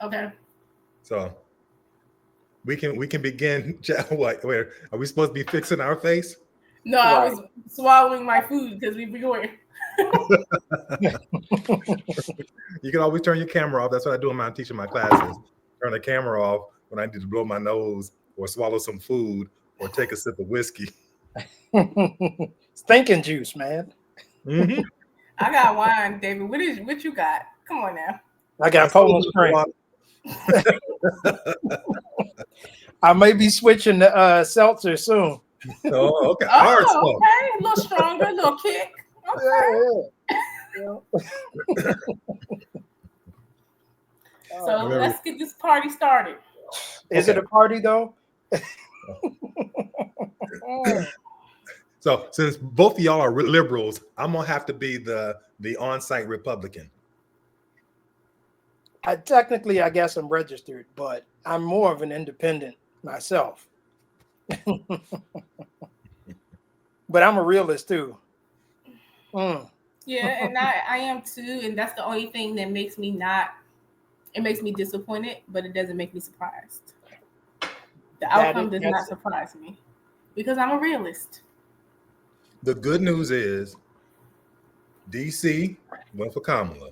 Okay. So we can begin. What? Wait, are we supposed to be fixing our face? No, I Right. was swallowing my food because we recording. You can always turn your camera off. That's what I do when I'm teaching my classes. Turn the camera off when I need to blow my nose or swallow some food or take a sip of whiskey. Stinking juice, man. Mm-hmm. I got wine, David. What you got? Come on now. I got Poland Spring. I may be switching to seltzer soon. Oh, okay. Hard stuff. Oh, okay. A little stronger, a little kick. Okay. Yeah. So let's get this party started. Is it a party though? So since both of y'all are liberals, I'm gonna have to be the on-site Republican. Technically, I guess I'm registered, but I'm more of an independent myself. But I'm a realist too. Yeah, and I am too, and that's the only thing that makes me it makes me disappointed, but it doesn't make me surprised. The outcome does not surprise me because I'm a realist. The good news is DC went for Kamala.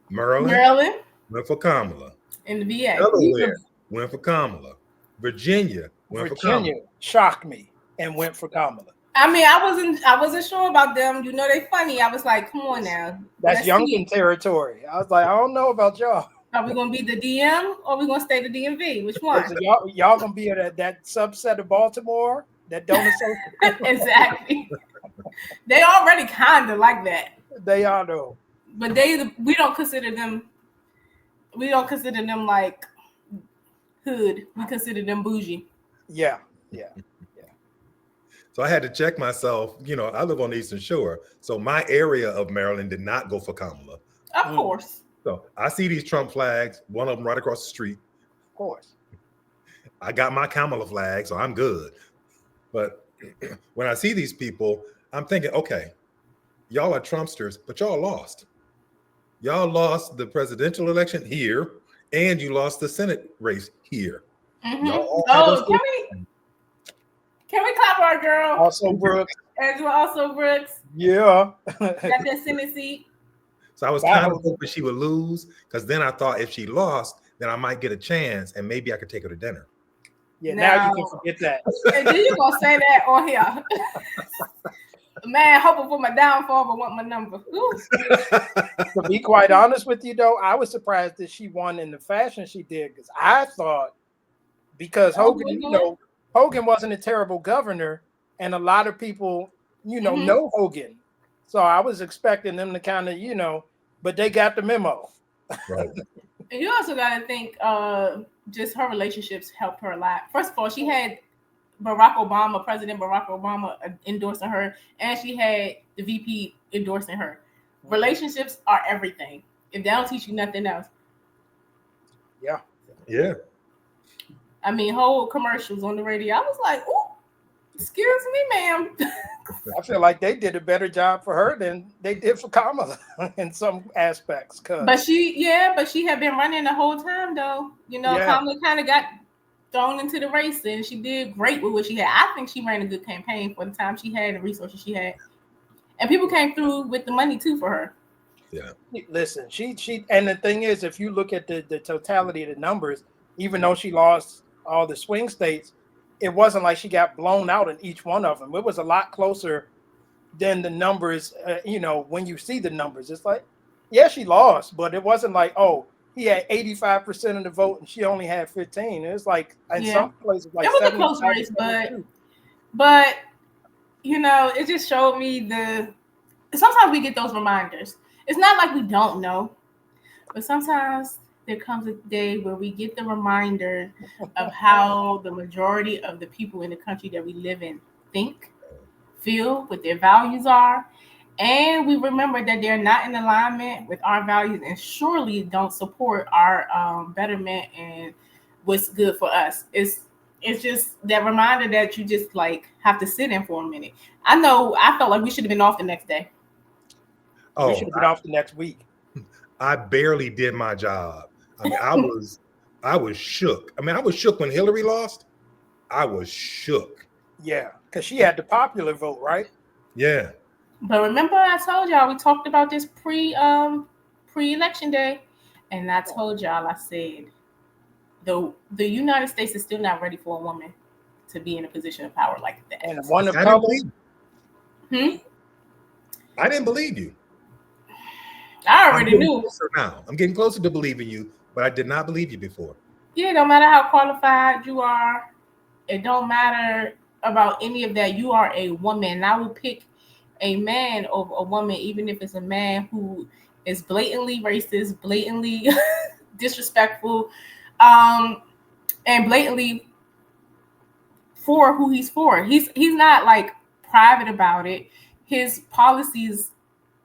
Maryland went for Kamala. In the VA. Delaware went for Kamala. Virginia went for Kamala. Shocked me and went for Kamala. I mean, I wasn't sure about them. You know, they funny. I was like, come on now. That's Youngkin territory. I was like, I don't know about y'all. Are we gonna be the DM or are we gonna stay the DMV? Which one? So y'all gonna be that subset of Baltimore that don't associate. Exactly. They already kind of like that. They are though. But we don't consider them. We don't consider them like hood. We consider them bougie. Yeah. So I had to check myself. You know, I live on the Eastern Shore, so my area of Maryland did not go for Kamala. Of course. So I see these Trump flags, one of them right across the street. Of course. I got my Kamala flag, so I'm good. But when I see these people, I'm thinking, okay, y'all are Trumpsters, but y'all lost. Y'all lost the presidential election here, and you lost the Senate race here. Mm-hmm. Oh, can we clap our girl? Also Brooks. Angela Also Brooks. Yeah. Got that Senate seat. So I was kind of hoping she would lose, because then I thought if she lost, then I might get a chance, and maybe I could take her to dinner. Yeah, now you can forget that. And then you gonna say that on here. Man, hoping for my downfall, but want my number. To be quite honest with you, though, I was surprised that she won in the fashion she did, because I thought Hogan, Hogan wasn't a terrible governor, and a lot of people, know Hogan. So I was expecting them to kind of, but they got the memo. Right. And you also got to think, just her relationships helped her a lot. First of all, she had President Barack Obama endorsing her, and she had the VP endorsing her. Relationships are everything. If they don't teach you nothing else. Yeah. Yeah. I mean, whole commercials on the radio. I was like, "Oh, excuse me, ma'am." I feel like they did a better job for her than they did for Kamala in some aspects. But she had been running the whole time, though. Kamala kind of got thrown into the race, and she did great with what she had. I think she ran a good campaign for the time she had, the resources she had, and people came through with the money too for her. Yeah. Listen, she and the thing is, if you look at the totality of the numbers, even though she lost all the swing states, it wasn't like she got blown out in each one of them. It was a lot closer than the numbers. When you see the numbers, it's like, yeah, she lost, but it wasn't like, oh, he had 85% of the vote and she only had 15. It's like in some places, like it was a close race, but it just showed me sometimes we get those reminders. It's not like we don't know, but sometimes there comes a day where we get the reminder of how the majority of the people in the country that we live in think, feel, what their values are. And we remember that they're not in alignment with our values and surely don't support our betterment and what's good for us. It's just that reminder that you just like have to sit in for a minute. I felt like we should have been off the next day. We should have been off the next week. I barely did my job. I mean, I was shook. I mean, I was shook when Hillary lost. I was shook. Yeah, because she had the popular vote, right? Yeah. But remember, I told y'all we talked about this pre-election day, and I told y'all, I said the United States is still not ready for a woman to be in a position of power like that. And one of I didn't believe Hmm? I didn't believe you. I already knew. Now I'm getting closer to believing you, but I did not believe you before. Yeah, no matter how qualified you are, it don't matter about any of that. You are a woman. And I will pick a man over a woman, even if it's a man who is blatantly racist, blatantly disrespectful, and blatantly for who he's for. He's not like private about it. His policies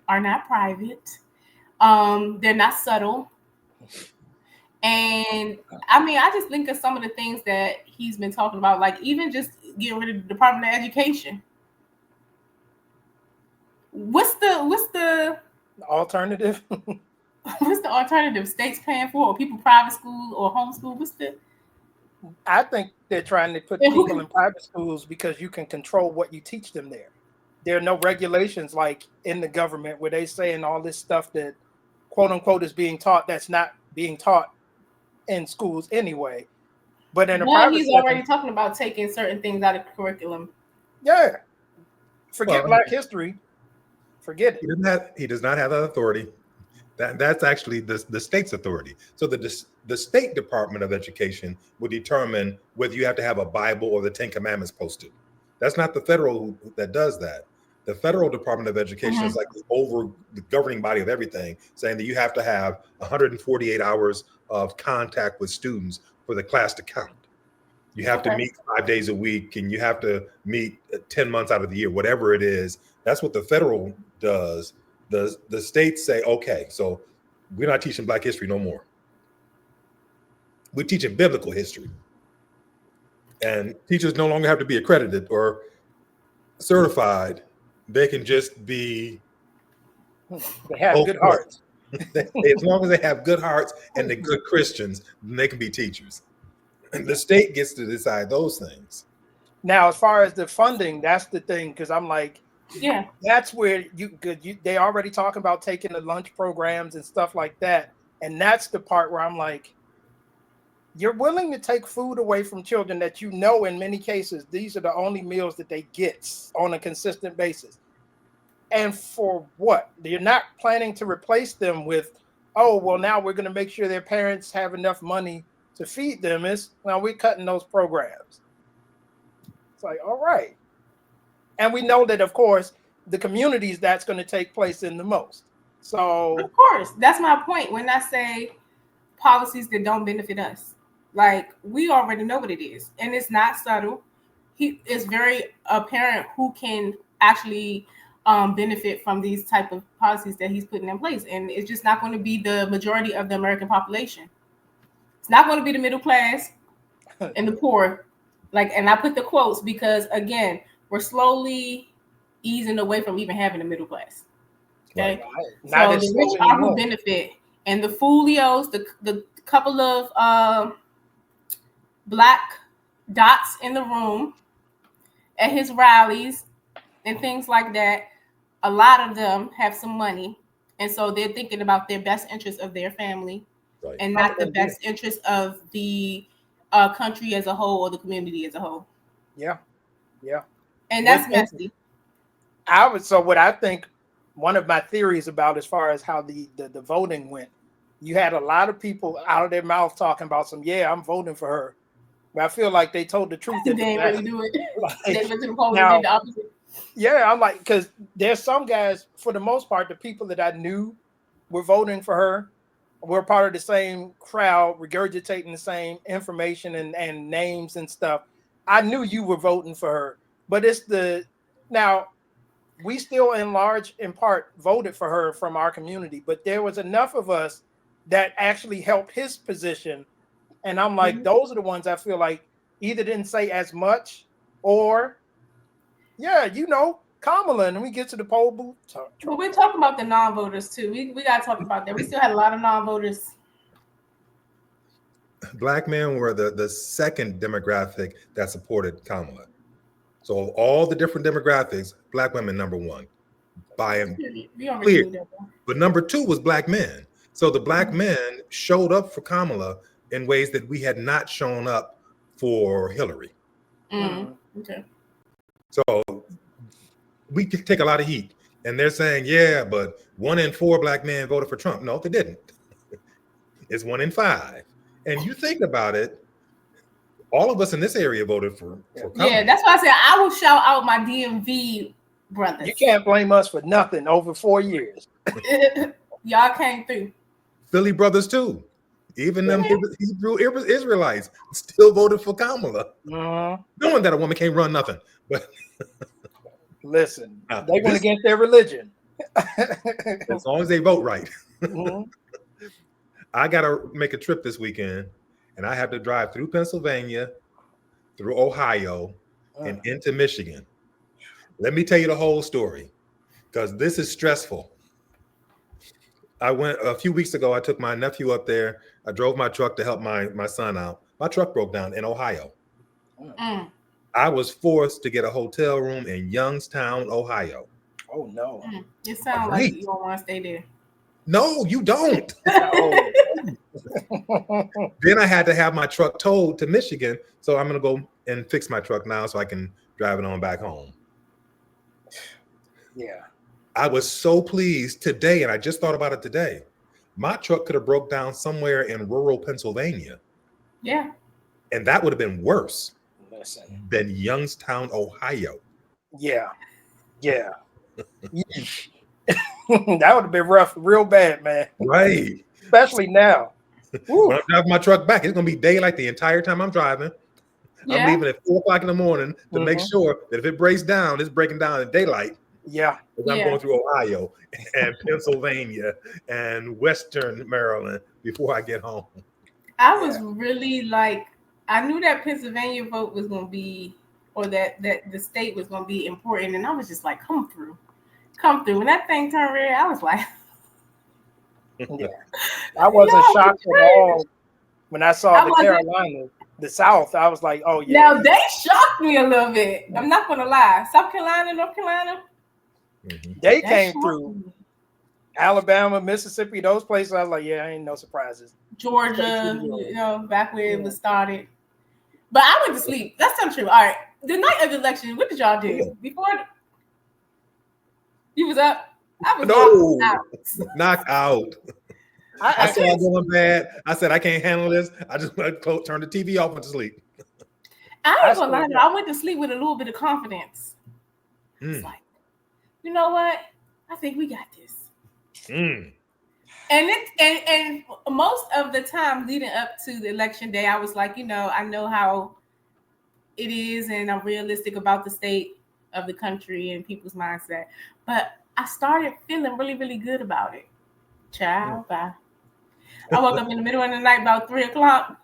are not private. They're not subtle. And I mean, I just think of some of the things that he's been talking about, like even just getting rid of the Department of Education. What's the alternative? What's the alternative? States paying for, or people private school or homeschool? What's the? I think they're trying to put people in private schools because you can control what you teach them there. There are no regulations like in the government where they saying all this stuff that quote unquote is being taught that's not being taught in schools anyway. But in a private he's setting, already talking about taking certain things out of curriculum. Yeah. Forget Black history. Forget it. He does not have that authority. That's actually the state's authority. So the State Department of Education will determine whether you have to have a Bible or the Ten Commandments posted. That's not the federal that does that. The Federal Department of Education is like the governing body of everything, saying that you have to have 148 hours of contact with students for the class to count. You have to meet 5 days a week, and you have to meet 10 months out of the year, whatever it is. That's what the federal does. The states say, okay, so we're not teaching Black history no more. We're teaching biblical history. And teachers no longer have to be accredited or certified. They can just be. They have good hearts. As long as they have good hearts and they're good Christians, then they can be teachers. And the state gets to decide those things. Now, as far as the funding, that's the thing, because I'm like, yeah, that's where they already talking about taking the lunch programs and stuff like that. And that's the part where I'm like, you're willing to take food away from children that you know in many cases these are the only meals that they get on a consistent basis. And for what? You're not planning to replace them with, oh, well, now we're going to make sure their parents have enough money to feed them. We're cutting those programs. It's like, all right. And we know that, of course, the communities that's going to take place in the most. So, of course, that's my point when I say policies that don't benefit us. Like, we already know what it is, and it's not subtle. It's very apparent who can actually benefit from these type of policies that he's putting in place, and it's just not going to be the majority of the American population. It's not going to be the middle class and the poor. Like, and I put the quotes because, again, we're slowly easing away from even having a middle class. Okay, so the rich are who benefit, and the folios, the couple of Black dots in the room at his rallies and things like that, a lot of them have some money, and so they're thinking about their best interest of their family, and not the best interest of the country as a whole or the community as a whole. Yeah. And that's messy. So what I think one of my theories about as far as how the voting went, you had a lot of people out of their mouth talking about I'm voting for her. But I feel like they told the truth. They didn't really do it. They went to the polls and did the opposite. Yeah, I'm like, because there's some guys, for the most part, the people that I knew were voting for her, were part of the same crowd, regurgitating the same information and names and stuff. I knew you were voting for her, but now we still in part voted for her from our community, but there was enough of us that actually helped his position. And I'm like, those are the ones I feel like either didn't say as much or, Kamala, and we get to the poll booth. But we're talking about the non-voters too. We got to talk about that. We still had a lot of non-voters Black men were the second demographic that supported Kamala. So all the different demographics, Black women number one, by him We already clear. knew that, though. But number two was Black men. So the Black men showed up for Kamala in ways that we had not shown up for Hillary. Okay. So we could take a lot of heat. And they're saying, yeah, but 1 in 4 Black men voted for Trump. No, they didn't. It's 1 in 5. And you think about it, all of us in this area voted for Kamala. Yeah, that's why I said I will shout out my DMV brothers. You can't blame us for nothing over 4 years. Y'all came through. Philly brothers too. Even them Hebrew Israelites still voted for Kamala, knowing that a woman can't run nothing. But listen, they went against their religion. As long as they vote right. I got to make a trip this weekend, and I have to drive through Pennsylvania, through Ohio, and into Michigan. Let me tell you the whole story, because this is stressful. I went a few weeks ago. I took my nephew up there. I drove my truck to help my son out. My truck broke down in Ohio. I was forced to get a hotel room in Youngstown, Ohio. Oh no! It sounds like you don't want to stay there. No, you don't. Then I had to have my truck towed to Michigan, so I'm gonna go and fix my truck now so I can drive it on back home. Yeah. I was so pleased today, and I just thought about it today. My truck could have broke down somewhere in rural Pennsylvania. Yeah. And that would have been worse than Youngstown, Ohio. Yeah. Yeah. That would have been rough, real bad, man. Right. Especially now. When I'm driving my truck back, it's going to be daylight the entire time I'm driving. Yeah. I'm leaving at 4 o'clock in the morning to make sure that if it breaks down, it's breaking down in daylight. Yeah. I'm going through Ohio and Pennsylvania and Western Maryland before I get home. I was really like, I knew that Pennsylvania vote was going to be, or that the state was going to be important. And I was just like, come through. When that thing turned red, I was like, yeah. I wasn't shocked at all when I saw the Carolinas, the South. I was like, oh, yeah. Now, they shocked me a little bit. I'm not going to lie. South Carolina, North Carolina. They came through. Alabama, Mississippi, those places. I was like, yeah, ain't no surprises. Georgia, back where it was started. But I went to sleep. That's not true. All right. The night of the election, what did y'all do? Before you was up? I was knocked out. I saw it going bad. I said, I can't handle this. I just went to turn the TV off and went to sleep. I ain't gonna lie, I went to sleep with a little bit of confidence. It's like, you know what? I think we got this. And most of the time leading up to the election day, I was like, I know how it is, and I'm realistic about the state of the country and people's mindset. But I started feeling really, really good about it. Child, bye. I woke up in the middle of the night about 3 o'clock.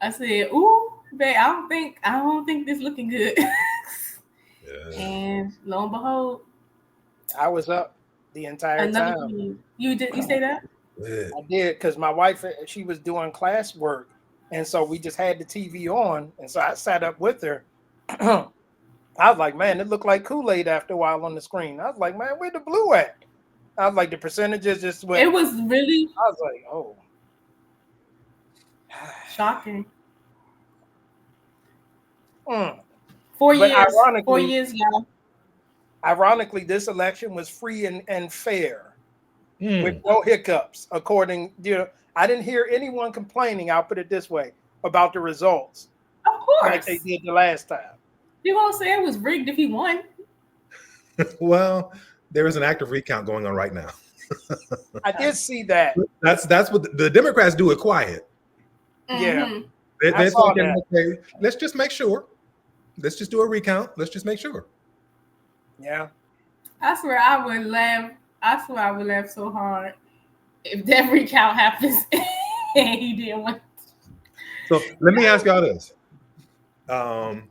I said, "Ooh, babe, I don't think this looking good." And lo and behold, I was up the entire time. You stayed up? I did, because my wife, she was doing class work, and so we just had the TV on, and so I sat up with her. I was like, man, it looked like Kool-Aid after a while on the screen. I was like, man, where the blue at? I was like, the percentages just went. It was really. I was like, oh, shocking. 4 years. Ironically, 4 years, y'all. Ironically, this election was free and fair, with no hiccups. According, I didn't hear anyone complaining. I'll put it this way about the results. Of course, like they did the last time. You gonna say it was rigged if he won? Well, there is an active recount going on right now. I did see that. That's what the Democrats do it quiet. Yeah, they're talking. Okay, let's just make sure. Let's just do a recount. Let's just make sure. Yeah, I swear I would laugh so hard if that recount happens and he didn't win. So let me ask y'all this. I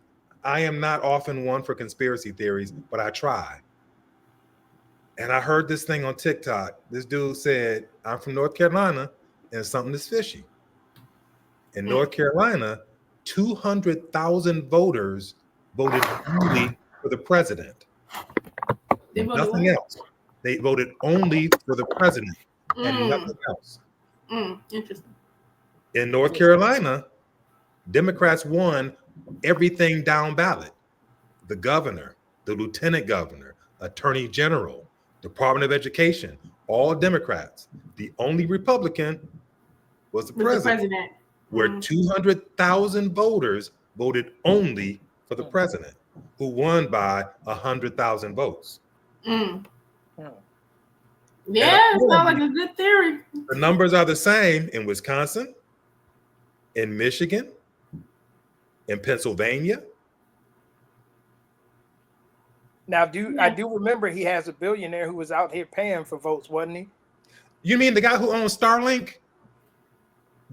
am not often one for conspiracy theories, but I try. And I heard this thing on TikTok. This dude said, I'm from North Carolina, and something is fishy. In North Carolina, 200,000 voters voted only for the president. Nothing else. They voted only for the president and nothing else. Interesting. In North Carolina, Democrats won everything down ballot. The governor, the lieutenant governor, attorney general, Department of Education, all Democrats. The only Republican was the president. Where 200,000 voters voted only for the president, who won by 100,000 votes. Yeah, it sounds like a good theory. The numbers are the same in Wisconsin, in Michigan, in Pennsylvania. Now, I do remember he has a billionaire who was out here paying for votes, wasn't he? You mean the guy who owns Starlink,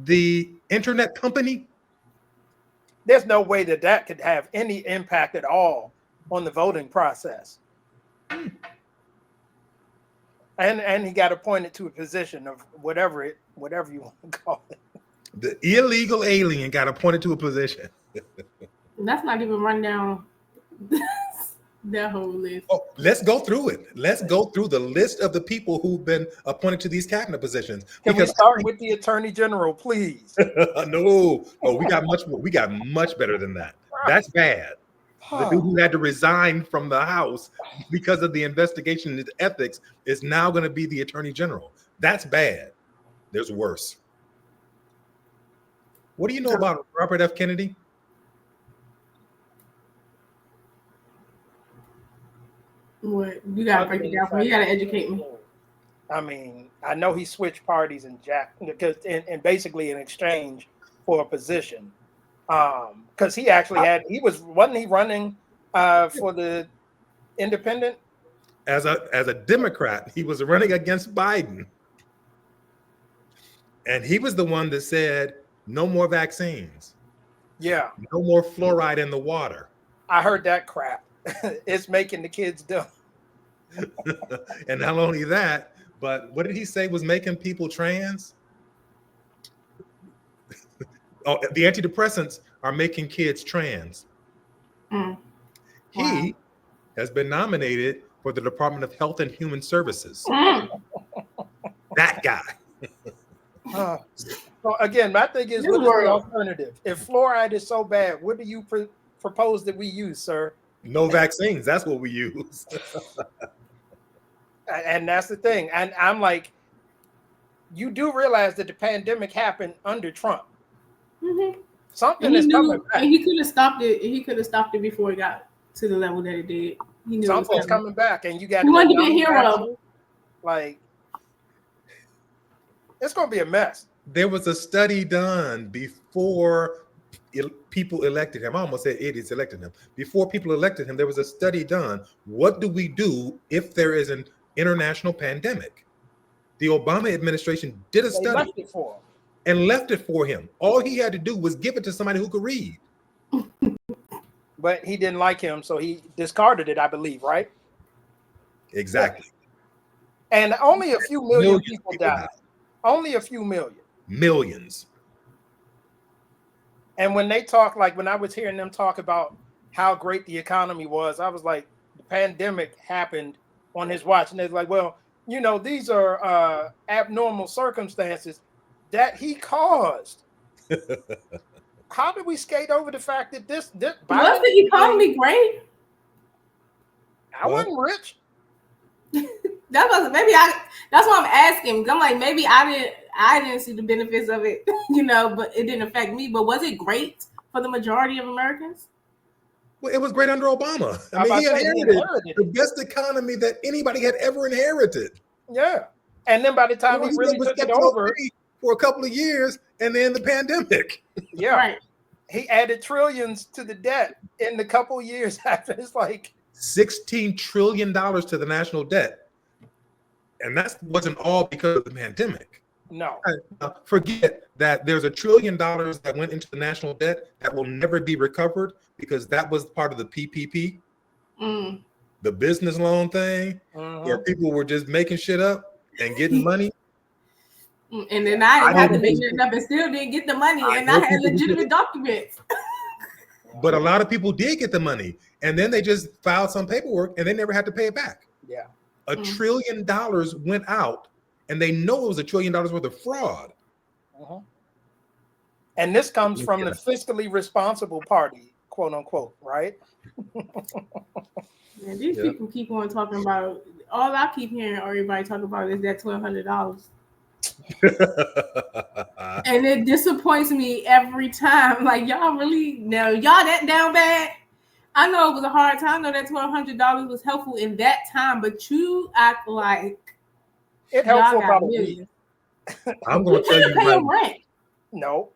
the internet company? There's no way that could have any impact at all on the voting process. And he got appointed to a position of whatever you want to call it. The illegal alien got appointed to a position. That's not even run down that whole list. Oh, let's go through it. Let's go through the list of the people who've been appointed to these cabinet positions. Can we start with the attorney general, please? No, we got much more. We got much better than that. That's bad. The dude who had to resign from the House because of the investigation into ethics is now going to be the attorney general. That's bad. There's worse. What do you know about Robert F. Kennedy? What? You gotta break it down for me. You gotta educate me. I mean, I know he switched parties and and basically in exchange for a position. Because he actually wasn't he running for the independent? As a Democrat, he was running against Biden. And he was the one that said, no more vaccines. Yeah. No more fluoride in the water. I heard that crap. It's making the kids dumb. And not only that, but what did he say was making people trans? Oh, the antidepressants are making kids trans. Wow. He has been nominated for the Department of Health and Human Services. That guy. So again, my thing is, what is the alternative? If fluoride is so bad, what do you propose that we use, sir? No vaccines. That's what we use. And that's the thing. And I'm like, you do realize that the pandemic happened under Trump. Mm-hmm. Something is coming back. And he could have stopped it. He could have stopped it before it got to the level that it did. He knew something's coming back, and you got. You want to be a hero. Like, it's going to be a mess. There was a study done before people elected him. I almost said idiots elected him. Before people elected him, there was a study done. What do we do if there is an international pandemic? The Obama administration did a study left it for him. And left it for him. All he had to do was give it to somebody who could read. But he didn't like him, so he discarded it, I believe, right? Exactly. And only a few million people died. Only a few million. Millions. And when they talk, like when I was hearing them talk about how great the economy was, I was like, the pandemic happened on his watch. And they're like, well, you know, these are abnormal circumstances that he caused. How did we skate over the fact that this was the economy great? I wasn't rich. That's what I'm asking. I'm like, maybe I didn't see the benefits of it, you know, but it didn't affect me. But was it great for the majority of Americans? Well, it was great under Obama. I mean, he inherited the best economy that anybody had ever inherited. Yeah. And then by the time he really took it over for a couple of years, and then the pandemic. Yeah. Right. He added trillions to the debt in the couple of years after. It's like $16 trillion to the national debt. And that wasn't all because of the pandemic. No. Forget that there's $1 trillion that went into the national debt that will never be recovered because that was part of the PPP, the business loan thing, where people were just making shit up and getting money. And then I I didn't have to don't make think- nothing up and still didn't get the money. I And I don't had think legitimate documents. But a lot of people did get the money, and then they just filed some paperwork, and they never had to pay it back. Yeah. $1 trillion went out, and they know it was $1 trillion worth of fraud. Uh-huh. And this comes from the fiscally responsible party, quote unquote, right? And these people keep on talking about. All I keep hearing everybody talk about is that $1,200. And it disappoints me every time. Like, y'all really know y'all that down bad. I know it was a hard time. I know that $1,200 was helpful in that time, but you act like it helped for y'all about got a week. millions. I'm going to tell you pay right your rent. No.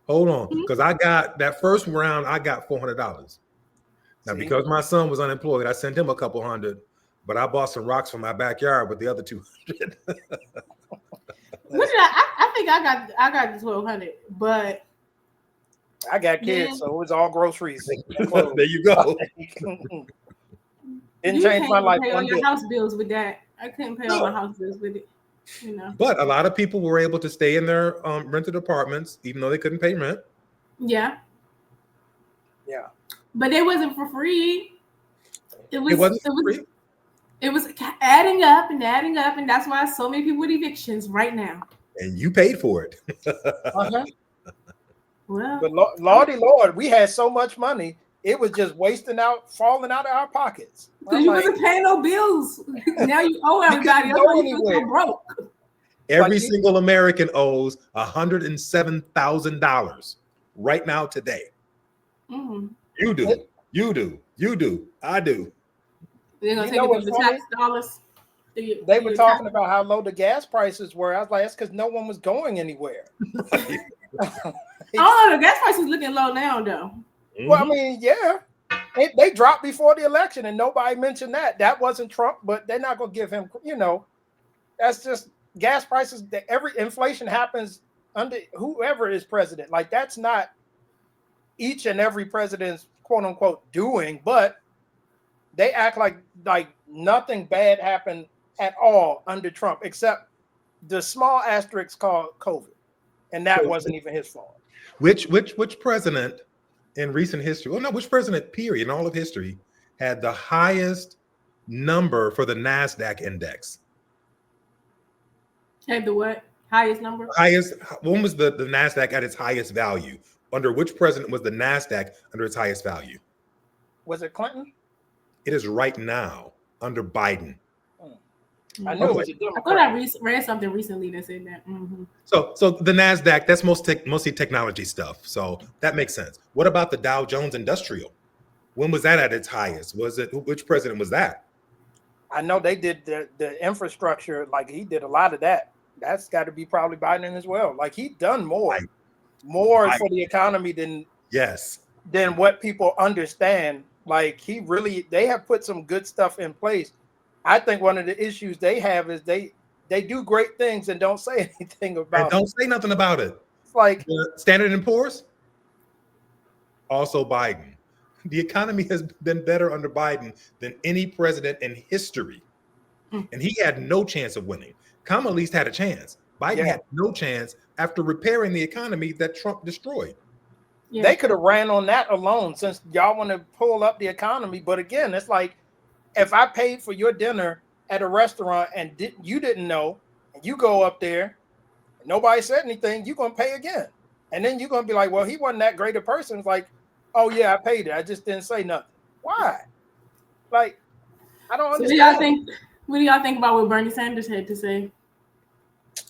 Hold on, because I got that first round. I got $400. Now, See? because my son was unemployed, I sent him a couple hundred, but I bought some rocks from my backyard with the other 200. What did I think I got the 1,200, but I got kids, so it was all groceries. There you go. Didn't you change can't my life pay all one your bit. house bills with that. I couldn't pay all my house bills with it. You know. But a lot of people were able to stay in their rented apartments, even though they couldn't pay rent. Yeah. Yeah. But it wasn't for free. It was free. It was adding up, and that's why so many people with evictions right now. And you paid for it. Uh-huh. Well, But Lordy Lord, we had so much money, it was just falling out of our pockets. because you wasn't paying no bills. Now you owe everybody. That's go why you feel so anywhere. broke. Every single American owes $107,000 right now today. Mm-hmm. You do, I do. They're gonna You take know it what's from the funny? tax dollars. They were talking about how low the gas prices were. I was like, that's because no one was going anywhere. I don't know. The gas price is looking low now, though. Well, I mean, yeah. They dropped before the election, and nobody mentioned that. That wasn't Trump, but they're not going to give him, that's just gas prices. Every inflation happens under whoever is president. Like, that's not each and every president's quote unquote doing, but they act like nothing bad happened at all under Trump, except the small asterisk called COVID. And that wasn't even his fault. Which president in recent history, which president period in all of history had the highest number for the NASDAQ index? Had the what? Highest number? When was the NASDAQ at its highest value? Under which president was the NASDAQ under its highest value? Was it Clinton? It is right now under Biden. I knew it was a I thought Democrat. I read something recently that said that. Mm-hmm. So the NASDAQ, that's mostly technology stuff. So that makes sense. What about the Dow Jones Industrial? When was that at its highest? Which president was that? I know they did the infrastructure, like he did a lot of that. That's got to be probably Biden as well. Like he done more for the economy than what people understand. Like they have put some good stuff in place. I think one of the issues they have is they do great things and don't say anything about it. Don't say nothing about it. It's like Standard & Poor's, also Biden. The economy has been better under Biden than any president in history. And he had no chance of winning. Kamala at least had a chance. Biden had no chance after repairing the economy that Trump destroyed. Yeah. They could have ran on that alone since y'all want to pull up the economy. But again, it's like, if I paid for your dinner at a restaurant and you didn't know, and you go up there, and nobody said anything, you're going to pay again. And then you're going to be like, well, he wasn't that great a person. It's like, oh, yeah, I paid it. I just didn't say nothing. Why? Like, I don't understand. What do y'all think about what Bernie Sanders had to say?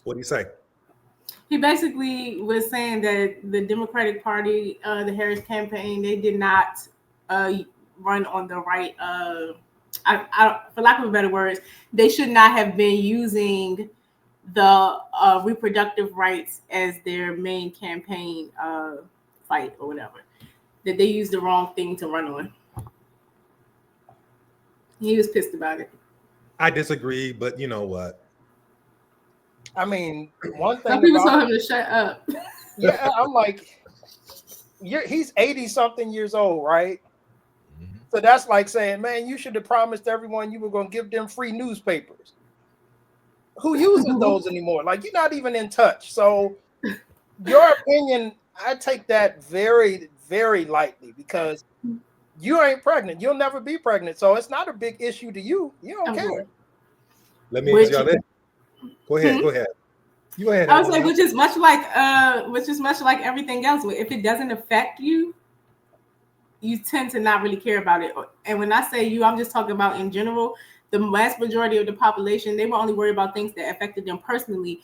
What do you say? He basically was saying that the Democratic Party, the Harris campaign, they did not run on the right for lack of better words, they should not have been using the reproductive rights as their main campaign fight or whatever. That they used the wrong thing to run on. He was pissed about it. I disagree, but you know what? I mean, one thing. Some people told him to shut up. Yeah, I'm like, he's 80-something years old, right? Mm-hmm. So that's like saying, man, you should have promised everyone you were going to give them free newspapers. who uses those anymore? Like, you're not even in touch. So your opinion, I take that very, very lightly because you ain't pregnant. You'll never be pregnant. So it's not a big issue to you. You don't care. Let me ask y'all this. Go ahead. Go ahead. You go ahead. I would say, which is much like everything else. If it doesn't affect you, you tend to not really care about it. And when I say you, I'm just talking about in general. The vast majority of the population, they were only worried about things that affected them personally.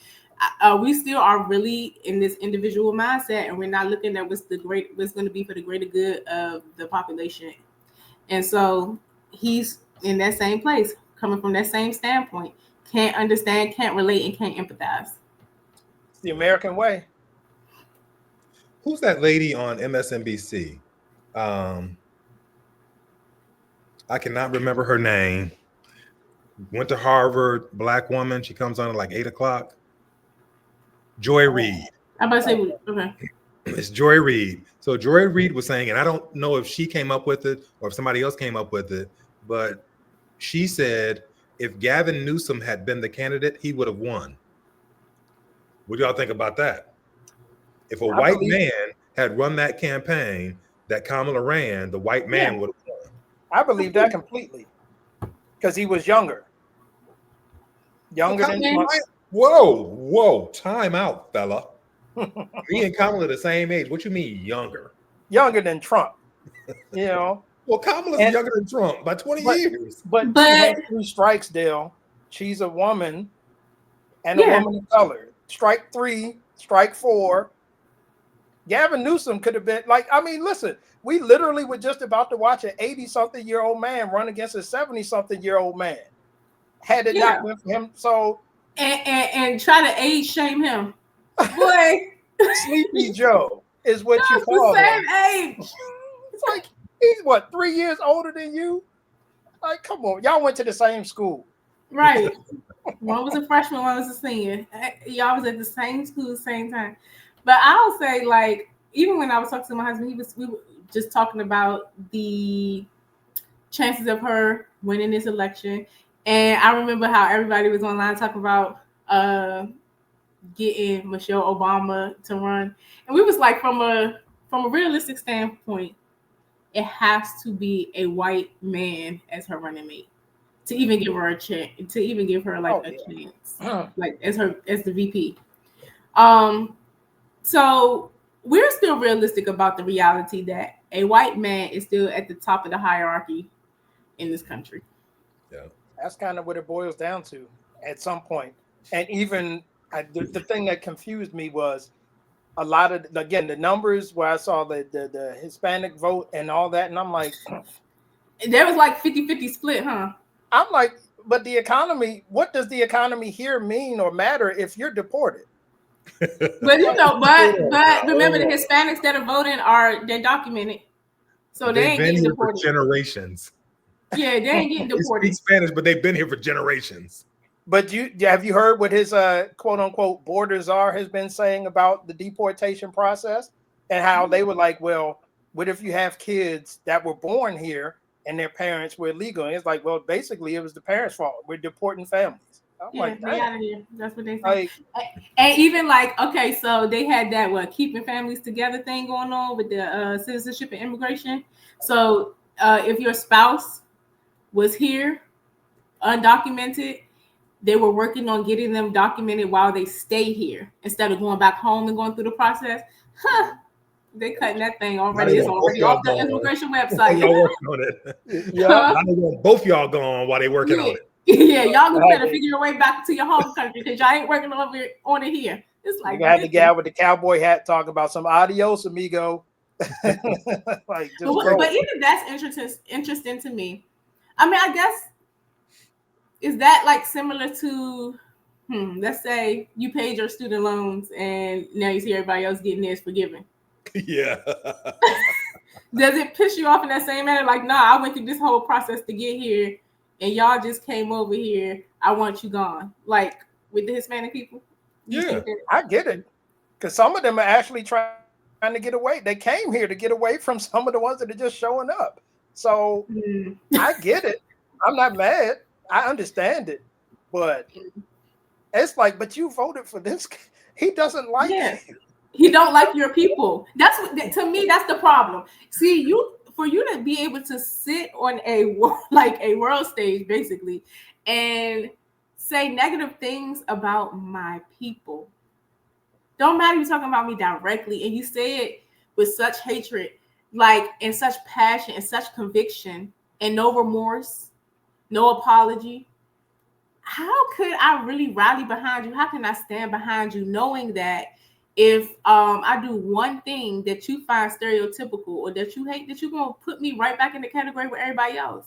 We still are really in this individual mindset, and we're not looking at what's going to be for the greater good of the population. And so he's in that same place, coming from that same standpoint, can't understand, can't relate, and can't empathize. It's the American way. Who's that lady on MSNBC? I cannot remember her name. Went to Harvard, black woman. She comes on at like 8:00. Joy Reid. I'm about to say, okay. It's Joy Reid. So Joy Reid was saying, and I don't know if she came up with it or if somebody else came up with it, but she said if Gavin Newsom had been the candidate, he would have won. What do y'all think about that? If a white man had run that campaign that Kamala ran, the white man would have won. I believe that completely because he was younger. Younger than Trump. Whoa, time out, fella. Me and Kamala the same age. What you mean younger? Younger than Trump. You know. Well, Kamala's younger than Trump by 20 years. But she had 3 strikes, Dale. She's a woman and a woman of color. Strike 3, strike 4. Gavin Newsom could have been like, I mean, listen, we literally were just about to watch an 80-something-year-old man run against a 70-something-year-old man. Had it not been for him, so and try to age shame him, boy. Sleepy Joe is what you call the him. Same age. It's like he's what 3 years older than you. Like, come on, y'all went to the same school, right? One was a freshman, one was a senior. Y'all was at the same school, same time. But I'll say, like, even when I was talking to my husband, we were just talking about the chances of her winning this election. And I remember how everybody was online talking about getting Michelle Obama to run. And we was like, from a realistic standpoint, it has to be a white man as her running mate to even give her a chance, to even give her chance, like as the VP. So we're still realistic about the reality that a white man is still at the top of the hierarchy in this country. Yeah. That's kind of what it boils down to at some point. And even the thing that confused me was a lot of, again, the numbers where I saw the Hispanic vote and all that. And I'm like, there was like 50-50 split, huh? I'm like, but the economy, what does the economy here mean or matter if you're deported? But you know, but remember the Hispanics that are voting they're documented. So they ain't getting deported for generations. Yeah, they ain't getting deported. They speak Spanish, but they've been here for generations. But have you heard what his quote unquote borders has been saying about the deportation process and how they were like, well, what if you have kids that were born here and their parents were illegal? And it's like, well, basically it was the parents' fault. We're deporting families. I'm like, they out of here. That's what they say. Like, and even like, okay, so they had that keeping families together thing going on with the citizenship and immigration. So if your spouse was here undocumented, they were working on getting them documented while they stay here instead of going back home and going through the process. They cutting that thing already. It's already off the immigration website. Y'all working on it. Yeah, I want both y'all going while they working on it. Yeah, y'all gonna better figure your way back to your home country because y'all ain't working on it here. It's like you had the guy with the cowboy hat talking about some adios, amigo. But even that's interesting to me. I mean, I guess, is that like similar to, let's say you paid your student loans and now you see everybody else getting theirs forgiven. Yeah. Does it piss you off in that same manner? Like, nah, I went through this whole process to get here and y'all just came over here. I want you gone. Like with the Hispanic people? Yeah, I get it. Because some of them are actually trying to get away. They came here to get away from some of the ones that are just showing up. So I get it. I'm not mad. I understand it. But It's like, but you voted for this. He doesn't like Yeah. you. He don't like your people. That's what, to me, that's the problem. See, for you to be able to sit on a world stage basically and say negative things about my people. Don't matter you talking about me directly and you say it with such hatred, like and such passion and such conviction and no remorse, no apology. How could I really rally behind you? How can I stand behind you knowing that if I do one thing that you find stereotypical or that you hate, that you're gonna put me right back in the category with everybody else?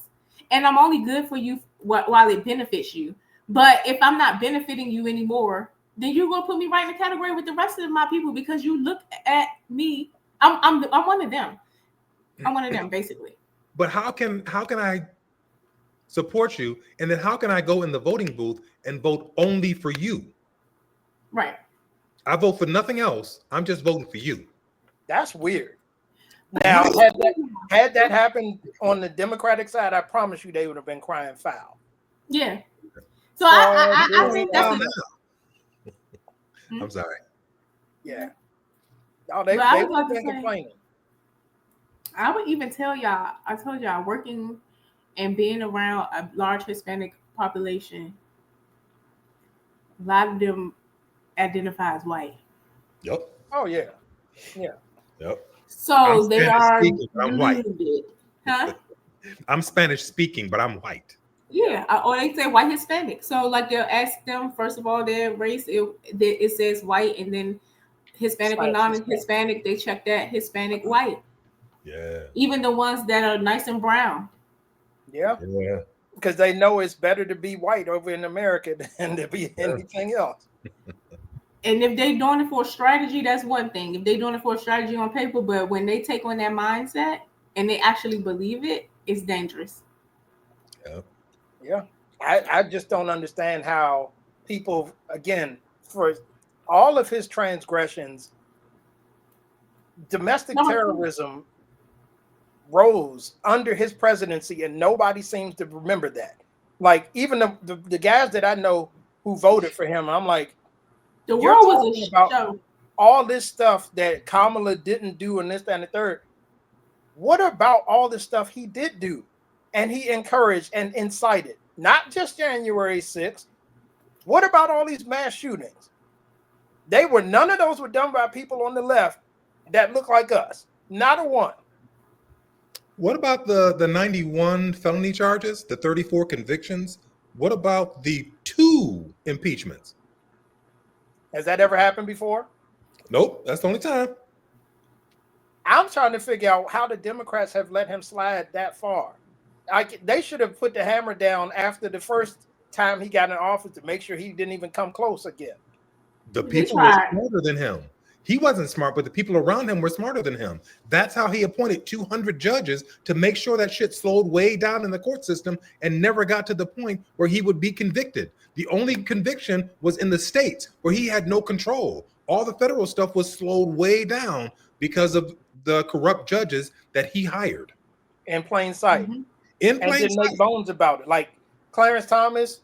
And I'm only good for you while it benefits you. But if I'm not benefiting you anymore, then you're gonna put me right in the category with the rest of my people because you look at me. I'm one of them. I'm one of them, basically. But how can I support you, and then how can I go in the voting booth and vote only for you? Right. I vote for nothing else. I'm just voting for you. That's weird. Now, had that happened on the Democratic side, I promise you they would have been crying foul. Yeah. So I think that's I'm sorry. Yeah. Y'all, they I would was have about to been say, complaining. I would even tell y'all, I told y'all, working and being around a large Hispanic population, a lot of them identify as white. Yep. Oh, yeah. Yeah. Yep. So they are speaking, but I'm white. blended. Huh? I'm Spanish speaking, but I'm white. Yeah. Or they say white Hispanic. So like they'll ask them, first of all, their race, it says white, and then Hispanic or non-Hispanic, they check that Hispanic white. Yeah. Even the ones that are nice and brown. Yeah. Yeah. Because they know it's better to be white over in America than to be anything else. And if they're doing it for a strategy, that's one thing. If they're doing it for a strategy on paper, but when they take on that mindset and they actually believe it, it's dangerous. Yeah. Yeah. I just don't understand how people, again, for all of his transgressions, domestic terrorism rose under his presidency, and nobody seems to remember that. Like, even the guys that I know who voted for him, I'm like, the world was a about show. All this stuff that Kamala didn't do, and this, that, and the third. What about all the stuff he did do, and he encouraged and incited? Not just January 6th. What about all these mass shootings? None of those were done by people on the left that look like us. Not a one. What about the 91 felony charges, the 34 convictions? What about the 2 impeachments? Has that ever happened before? Nope, that's the only time. I'm trying to figure out how the Democrats have let him slide that far. They should have put the hammer down after the first time he got in office to make sure he didn't even come close again. The people were smarter than him. He wasn't smart, but the people around him were smarter than him. That's how he appointed 200 judges to make sure that shit slowed way down in the court system and never got to the point where he would be convicted. The only conviction was in the states where he had no control. All the federal stuff was slowed way down because of the corrupt judges that he hired. In plain sight. Mm-hmm. In plain didn't sight. make bones about it. Like Clarence Thomas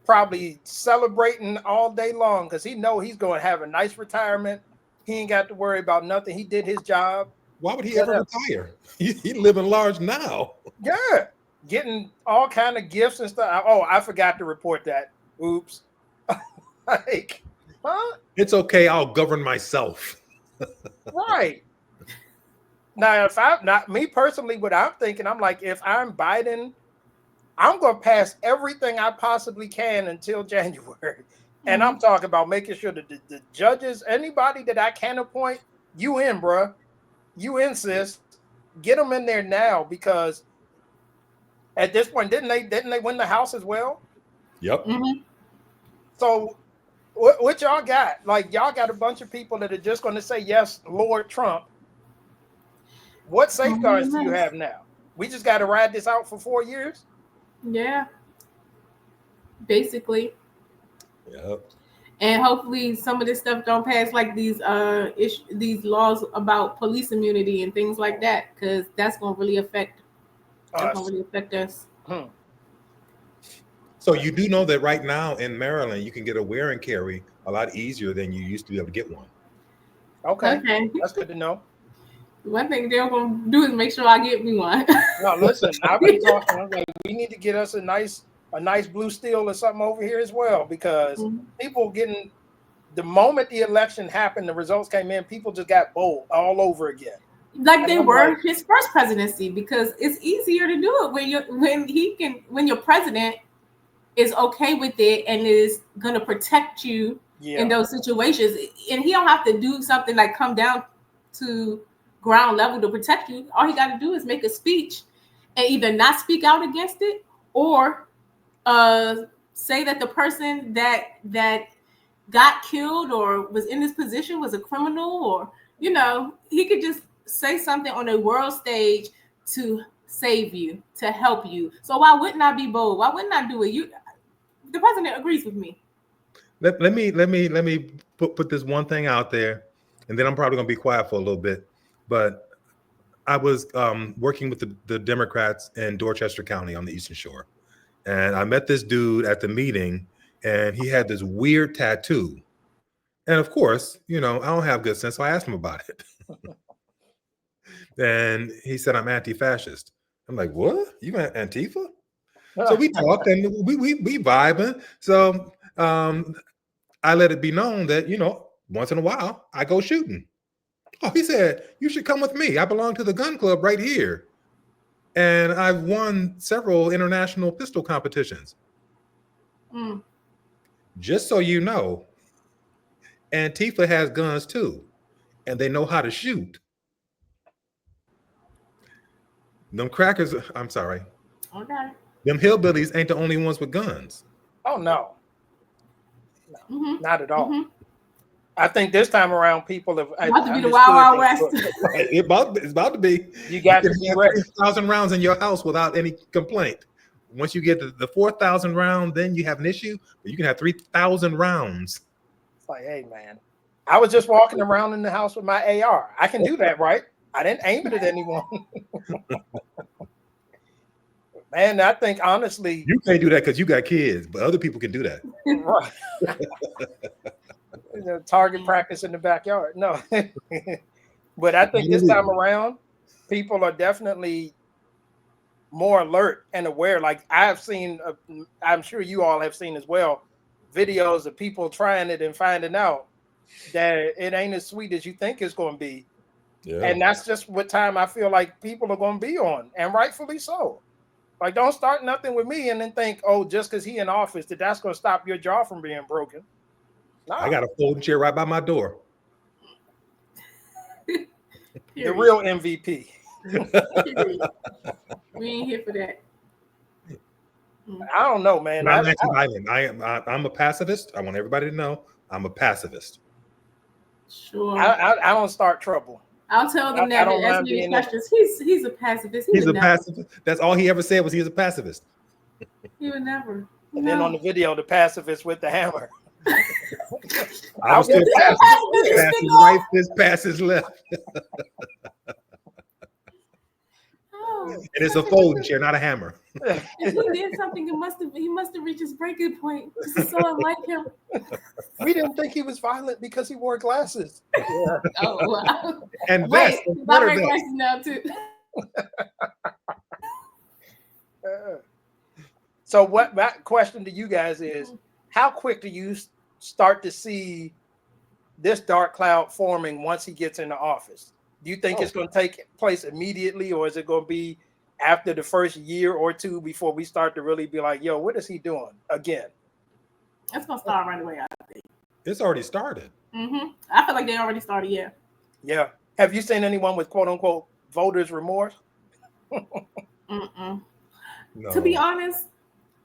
probably celebrating all day long because he know he's going to have a nice retirement. He ain't got to worry about nothing. He did his job. Why would he ever retire? He living large now. Yeah. Getting all kind of gifts and stuff. Oh, I forgot to report that. Oops. Like, huh? It's okay. I'll govern myself. Right. Now, if I'm not me personally, what I'm thinking, I'm like, if I'm Biden, I'm going to pass everything I possibly can until January. And I'm talking about making sure that the judges, anybody that I can appoint, you in, bruh. You insist. Get them in there now, because at this point, didn't they win the House as well? Yep. Mm-hmm. So what y'all got? Like, y'all got a bunch of people that are just going to say, yes, Lord Trump. What safeguards do you have now? We just got to ride this out for 4 years? Yeah. Basically. Yep. And hopefully some of this stuff don't pass, like these laws about police immunity and things like that, because that's going to really affect us. So you do know that right now in Maryland, you can get a wear and carry a lot easier than you used to be able to get one. Okay. Okay. That's good to know. One thing they're gonna do is make sure I get me one. No, listen, I've been talking. I'm like, we need to get us a nice blue steel or something over here as well, because people getting, the moment the election happened, the results came in, people just got bold all over again. Like they were his first presidency, because it's easier to do it when your president is okay with it and is gonna protect you in those situations, and he don't have to do something like come down to ground level to protect you. All he got to do is make a speech and either not speak out against it or say that the person that got killed or was in this position was a criminal, or he could just say something on a world stage to save you, to help you. So why wouldn't I be bold? Why wouldn't I do it? The president agrees with me. Let me put this one thing out there, and then I'm probably gonna be quiet for a little bit. But I was working with the Democrats in Dorchester County on the Eastern Shore, and I met this dude at the meeting, and he had this weird tattoo. And of course, I don't have good sense, so I asked him about it. And he said, "I'm anti-fascist." I'm like, "What? You Antifa?" So we talked and we vibing. So I let it be known that, once in a while I go shooting. Oh, he said, "You should come with me. I belong to the gun club right here. And I've won several international pistol competitions." Just so you know, Antifa has guns too, and they know how to shoot. Them crackers, I'm sorry. Okay. Them hillbillies ain't the only ones with guns. Oh, no. Not at all. I think this time around, people have about to be the Wild West. It's about to be. You got to be ready. 3,000 rounds in your house without any complaint. Once you get the 4,000 round, then you have an issue. But you can have 3,000 rounds. It's like, hey, man, I was just walking around in the house with my AR. I can do that, right? I didn't aim it at anyone. Man, I think honestly, you can't do that because you got kids, but other people can do that. Target practice in the backyard. No, but I think this time around, people are definitely more alert and aware. Like I've seen, I'm sure you all have seen as well, videos of people trying it and finding out that it ain't as sweet as you think it's going to be. Yeah. And that's just what time I feel like people are going to be on, and rightfully so. Like, don't start nothing with me and then think, oh, just because he in office, that's going to stop your jaw from being broken. Nah. I got a folding chair right by my door. The real MVP. We ain't here for that. I don't know, man. I'm anti-violent. I'm a pacifist. I want everybody to know I'm a pacifist. Sure. I don't start trouble. I'll tell them that and ask me questions. He's a pacifist. He's a pacifist. That's all he ever said was he was a pacifist. He would never. And then on the video, the pacifist with the hammer. I was still pacifist. Passes right, fist passes left. And it's a folding chair, not a hammer. If he did something, he must have reached his breaking point. This is so unlike him. We didn't think he was violent because he wore glasses. Yeah. Oh, wow. And vest. I wear glasses now too. So what my question to you guys is, how quick do you start to see this dark cloud forming once he gets into office? Do you think it's going to take place immediately, or is it going to be after the first year or two before we start to really be like, yo, what is he doing again? That's going to start right away, I think. It's already started. I feel like they already started, yeah. Yeah. Have you seen anyone with quote unquote voters remorse? No. To be honest,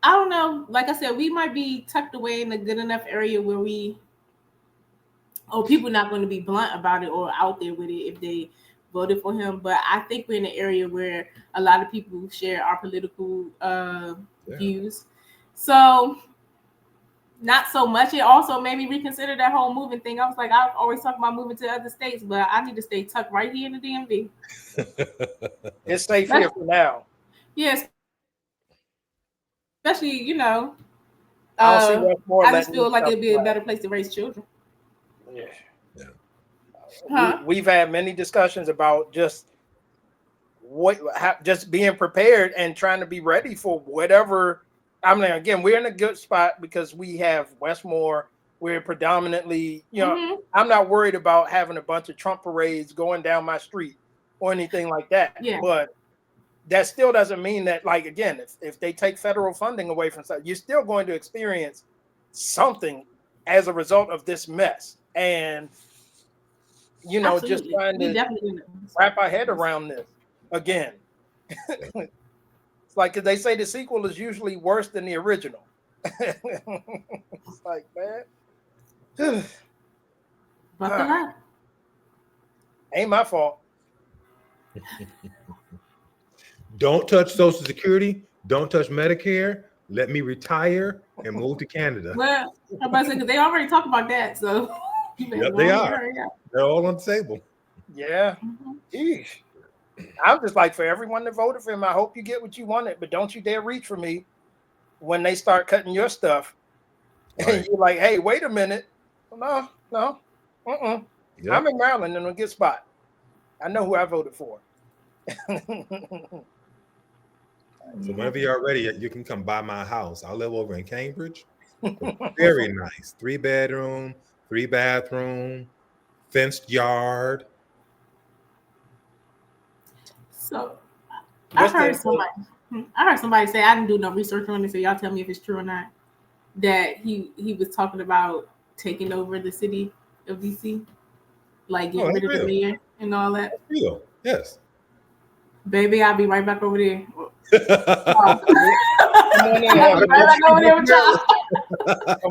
I don't know. Like I said, we might be tucked away in a good enough area where people not going to be blunt about it or out there with it if they voted for him. But I think we're in an area where a lot of people share our political views. So not so much. It also made me reconsider that whole moving thing. I was like, I always talk about moving to other states, but I need to stay tucked right here in the DMV. It's safe here for now. Yes. Especially, I don't see Westmore. I just letting feel this like stuff it'd be a fly. better place to raise children. Yeah. Huh? We've had many discussions about just just being prepared and trying to be ready for whatever. I mean, again, we're in a good spot because we have Westmore. We're predominantly, Mhm. I'm not worried about having a bunch of Trump parades going down my street or anything like that. Yeah. But that still doesn't mean that, like, again, if they take federal funding away from stuff, you're still going to experience something as a result of this mess. And just Absolutely. trying We to definitely wrap our head around this again. It's like, 'cause they say the sequel is usually worse than the original. It's like, man, buckle up. ain't my fault. Don't touch Social Security. Don't touch Medicare. Let me retire and move to Canada. Well, I'm about to say, 'cause they already talked about that, so you better Yep, go they on are. hurry up. They're all on the table. Yeah. Mhm. Eesh. I'm just like, for everyone that voted for him, I hope you get what you wanted, but don't you dare reach for me when they start cutting your stuff. Right. And you're like, hey, wait a minute. No. Yep. I'm in Maryland in a good spot. I know who I voted for. So whenever you're ready, you can come by my house. I live over in Cambridge. Very nice. 3-bedroom, 3-bathroom, fenced yard. So I heard somebody say, I didn't do no research on this, so y'all tell me if it's true or not, that he was talking about taking over the city of DC, like getting rid of the mayor and all that. That's real. Yes. Baby, I'll be right back over there. Come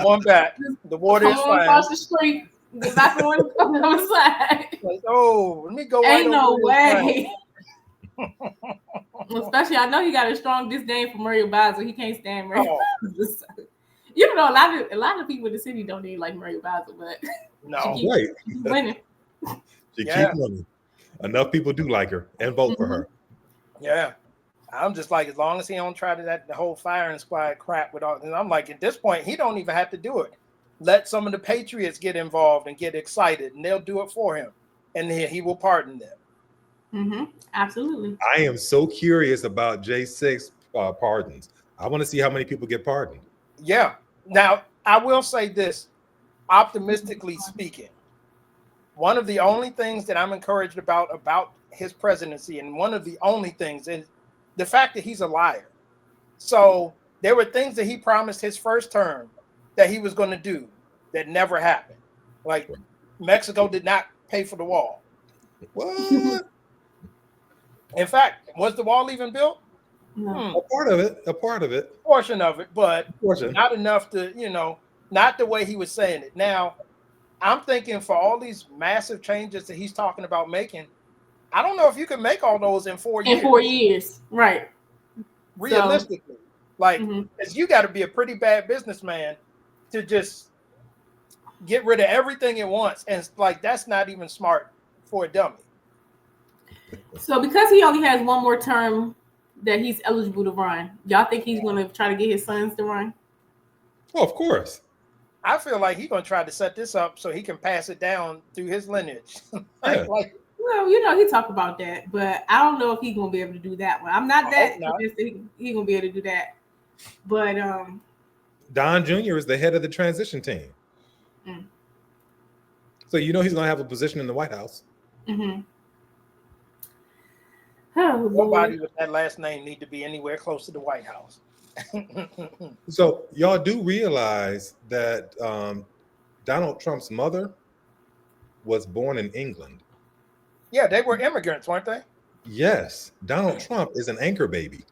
on back. The water is fine. Across the street. Get back on the other side. Like, oh, let me go. Ain't no way. Especially, I know he got a strong disdain for Muriel Bowser. He can't stand Muriel Bowser. You know, a lot of people in the city don't even like Muriel Bowser, but no, she right. keeps winning. She keeps winning. Enough people do like her and vote for her. Yeah. I'm just like, as long as he don't try to the whole firing squad crap with all, and I'm like, at this point, he don't even have to do it. Let some of the patriots get involved and get excited, and they'll do it for him, and then he will pardon them. Mm-hmm. Absolutely. I am so curious about J6 pardons. I want to see how many people get pardoned. Yeah. Now, I will say this, optimistically speaking, one of the only things that I'm encouraged about his presidency, and one of the only things is the fact that he's a liar. So there were things that he promised his first term that he was going to do that never happened. Like Mexico did not pay for the wall. What? In fact, was the wall even built? No. A part of it. Portion of it, but Portion. not enough to, not the way he was saying it. Now, I'm thinking for all these massive changes that he's talking about making, I don't know if you can make all those in 4 years. In 4 years, right. Realistically. Because you got to be a pretty bad businessman to just get rid of everything at once. And that's not even smart for a dummy. So because he only has one more term that he's eligible to run, y'all think he's going to try to get his sons to run? Oh, of course. I feel like he's going to try to set this up so he can pass it down through his lineage. Yeah. Well, he talked about that, but I don't know if he's going to be able to do that one. I'm not that convinced that he's going to be able to do that. But Don Jr. is the head of the transition team. So he's going to have a position in the White House. Mm-hmm. Oh, nobody with that last name need to be anywhere close to the White House. So y'all do realize that Donald Trump's mother was born in England. Yeah, they were immigrants, weren't they? Yes. Donald Trump is an anchor baby.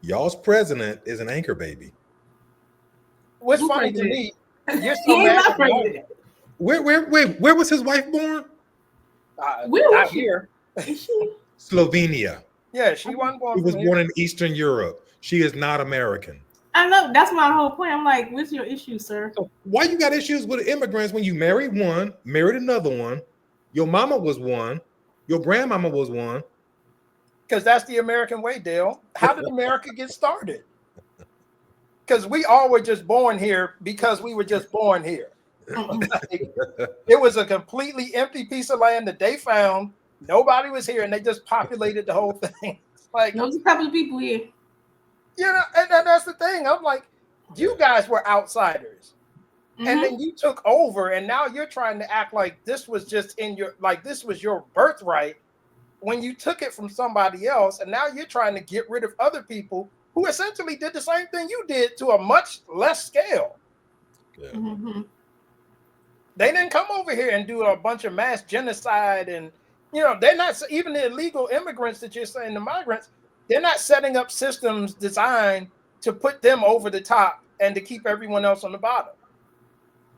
Y'all's president is an anchor baby. What's funny to me, you're so mad. Where was his wife born? Not here. Slovenia. Yeah, she wasn't born. She was born in Eastern Europe. She is not American. I know. That's my whole point. I'm like, what's your issue, sir? So why you got issues with immigrants when you married one, married another one, your mama was one, your grandmama was one? Because that's the American way, Dale. How did America get started? because we all were just born here because we were just born here. Like, it was a completely empty piece of land that they found. Nobody was here, and they just populated the whole thing. Like, there was a couple of people here. you know, and that's the thing. I'm like, you guys were outsiders. And then you took over, and now you're trying to act like this was just this was your birthright when you took it from somebody else, and now you're trying to get rid of other people who essentially did the same thing you did to a much less scale. Yeah. They didn't come over here and do a bunch of mass genocide, and they're not even the illegal immigrants that you're saying, the migrants. They're not setting up systems designed to put them over the top and to keep everyone else on the bottom.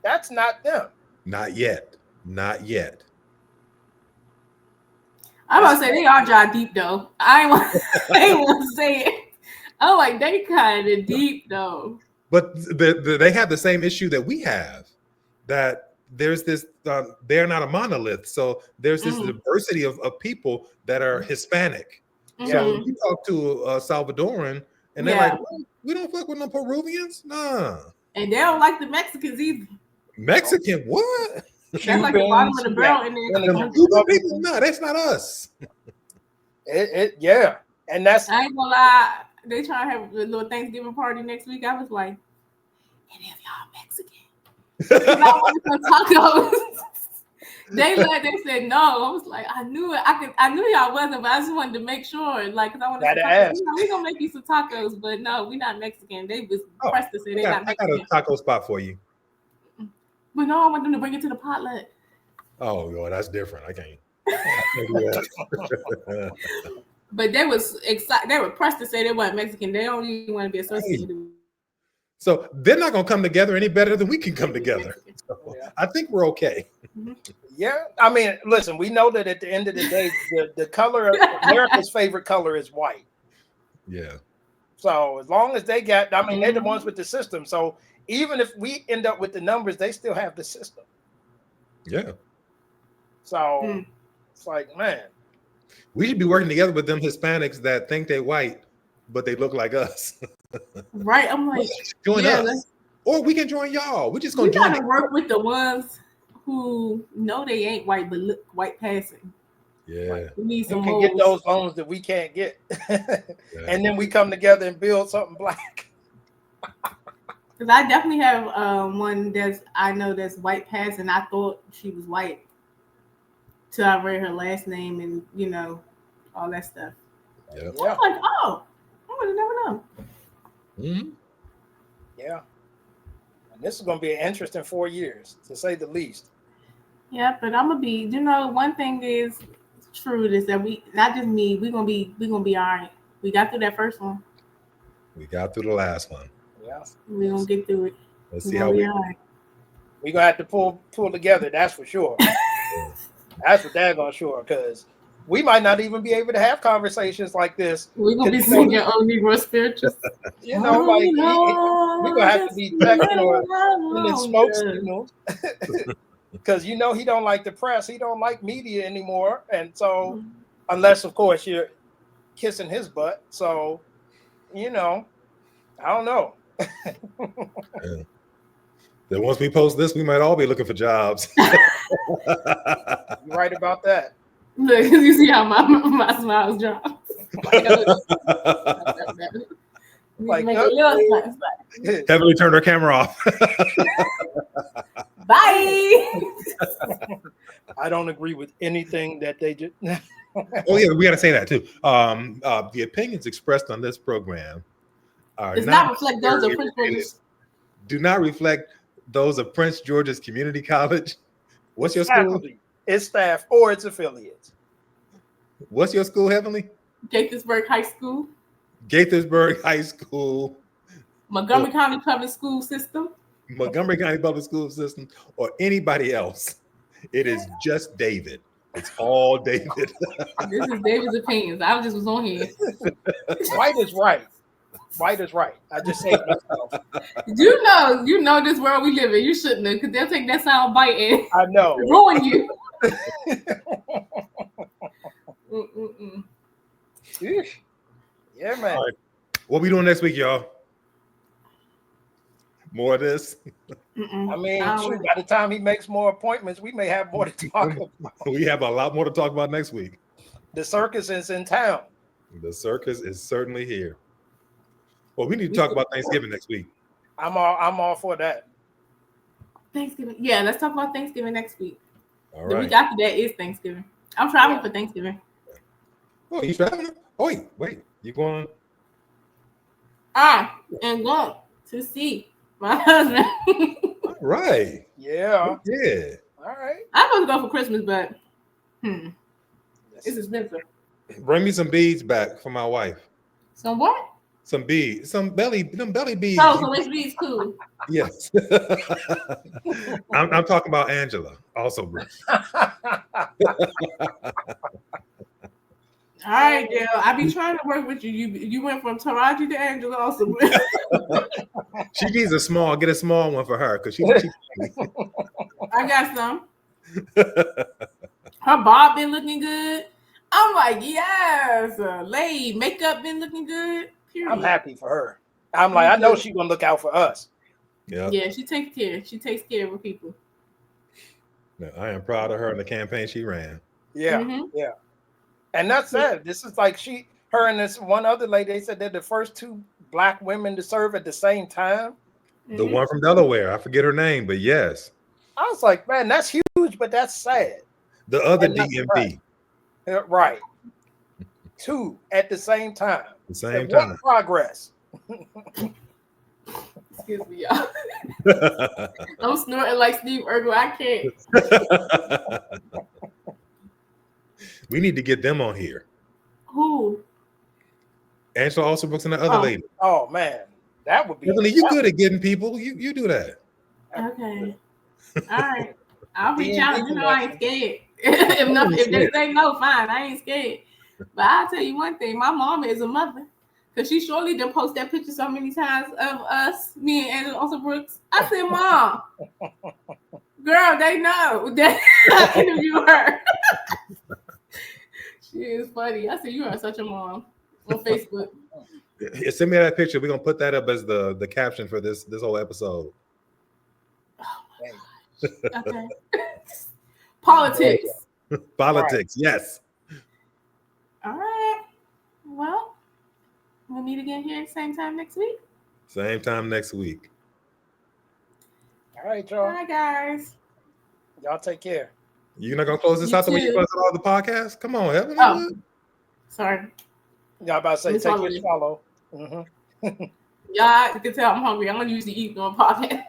That's not them. Not yet. Not yet. I'm about to say they all dry deep though. I ain't want to say it. I'm like, they kind of deep though. But they have the same issue that we have. That there's this. They're not a monolith, so there's this diversity of people that are Hispanic. So you talk to a Salvadoran, and they're like, well, "We don't fuck with no Peruvians, nah." And they don't like the Mexicans either. Mexican, what? That's like the bottom of the barrel, and then Cuban people, no, that's not us. Yeah, and that's. I ain't gonna lie. They trying to have a little Thanksgiving party next week. I was like, any of y'all Mexican? I wanted some tacos. They said no. I was like, I knew it. I knew y'all wasn't, but I just wanted to make sure. Like, because I wanted to ask. We gonna make you some tacos, but no, we not Mexican. They was pressed to say they not Mexican. I got a taco spot for you. But no, I want them to bring it to the potluck. Oh, God, that's different. I can't do that. But they was excited. They were pressed to say they weren't Mexican. They don't even want to be associated. So they're not going to come together any better than we can come together. So I think we're okay. Yeah, I mean, listen, we know that at the end of the day, the color of America's favorite color is white. Yeah. So as long as they got, I mean, they're the ones with the system. So even if we end up with the numbers, they still have the system. Yeah. So it's like, man, we should be working together with them Hispanics that think they're white, but they look like us. Right. I'm like, join us. Or we can join y'all. We're just going to join. Work with the ones who know they ain't white, but look white passing. Yeah. We need some can get those loans that we can't get. And then we come together and build something black. Because I definitely have one that's white passing. I thought she was white till I read her last name and all that stuff. Yeah. I was like, oh, I would have never known. Mm-hmm. Yeah. And this is going to be an interesting 4 years, to say the least. Yeah, but I'm gonna be. One thing is true is that we, not just me, we're gonna be all right. We got through that first one. We got through the last one. Yeah. We're gonna get through it. Let's see how we. We're gonna have to pull together. That's for sure. That's for daggone sure, because we might not even be able to have conversations like this. We're gonna be singing old Negro spirituals. We're gonna have to be techno and then smoke signals. Because he don't like the press, he don't like media anymore, and so unless of course you're kissing his butt, so I don't know. Yeah. Then once we post this, we might all be looking for jobs. You're right about that. Look, you see how my smiles drop. Like, Heavily turned our camera off. Bye. I don't agree with anything that they just. Oh yeah, we got to say that too. The opinions expressed on this program does not reflect those of Prince George's. Do not reflect those of Prince George's Community College. What's your school? It's staff or its affiliates. What's your school, Heavenly? Gaithersburg High School. Gaithersburg High School. Montgomery County Public School System. Montgomery County Public School System, or anybody else. It is just David. It's all David. This is David's opinions. I just was on here. White is right. White is right. I just say it myself. You know this world we live in. You shouldn't have, because they'll take that sound bite and I know ruin you. Yeah, man. All right. What we doing next week, y'all? More of this. I mean, shoot, by the time he makes more appointments, we may have more to talk about. We have a lot more to talk about next week. The circus is in town. The circus is certainly here. Well, we need to talk about Thanksgiving next week. I'm all for that. Thanksgiving. Yeah, let's talk about Thanksgiving next week. All The right. week after that is Thanksgiving. I'm traveling for Thanksgiving. Oh, you traveling? Oh, wait. You going? I am going to see my husband. All right. Yeah. Yeah. All right. I'm supposed to go for Christmas, but it's expensive. Bring me some beads back for my wife. Some what? Some beads. Them belly beads. Oh, so it's beads cool. Yes. I'm talking about Angela. Also, Bruce. All right, Dale. I be trying to work with you. You went from Taraji to Angela also. She needs get a small one for her because she I got some. Her bob been looking good. I'm like, yes. Laid makeup been looking good. Period. I'm happy for her. I'm like, I know she's gonna look out for us. Yeah, she takes care. She takes care of her people. Yeah, I am proud of her in the campaign she ran. Yeah, yeah. And that's sad. This is like her and this one other lady, they said they're the first two Black women to serve at the same time. The one from Delaware, I forget her name, but yes. I was like, man, that's huge, but that's sad. The other DMV. Right. Two at the same time. The same time. Progress. Excuse me, y'all. I'm snorting like Steve Urkel. I can't. We need to get them on here. Who? Angela Alsobrooks and the other lady. Oh man, that would be. Emily, you good at getting people. You do that. Okay. All right. I'll reach out. You know I ain't scared. If they say no, fine. I ain't scared. But I'll tell you one thing. My mama is a mother. Because she surely done post that picture so many times of us, me and Angela Alsobrooks. I said, Mom, girl, they know that I interview her. She is funny. I said, you are such a mom on Facebook. Yeah, send me that picture. We're going to put that up as the caption for this whole episode. Oh my gosh. Okay. Politics. Politics, yes. All right. Well, we'll meet again here same time next week. Same time next week. All right, y'all. Bye, guys. Y'all take care. You're not going to close this out the way you close all the podcasts? Come on, Evan. Oh, sorry. Y'all about to say, take your swallow. Y'all, you can tell I'm hungry. I'm going to usually eat on podcast.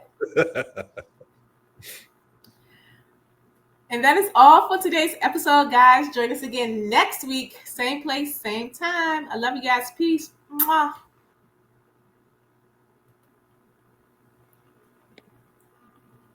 And that is all for today's episode, guys. Join us again next week. Same place, same time. I love you guys. Peace. Mwah.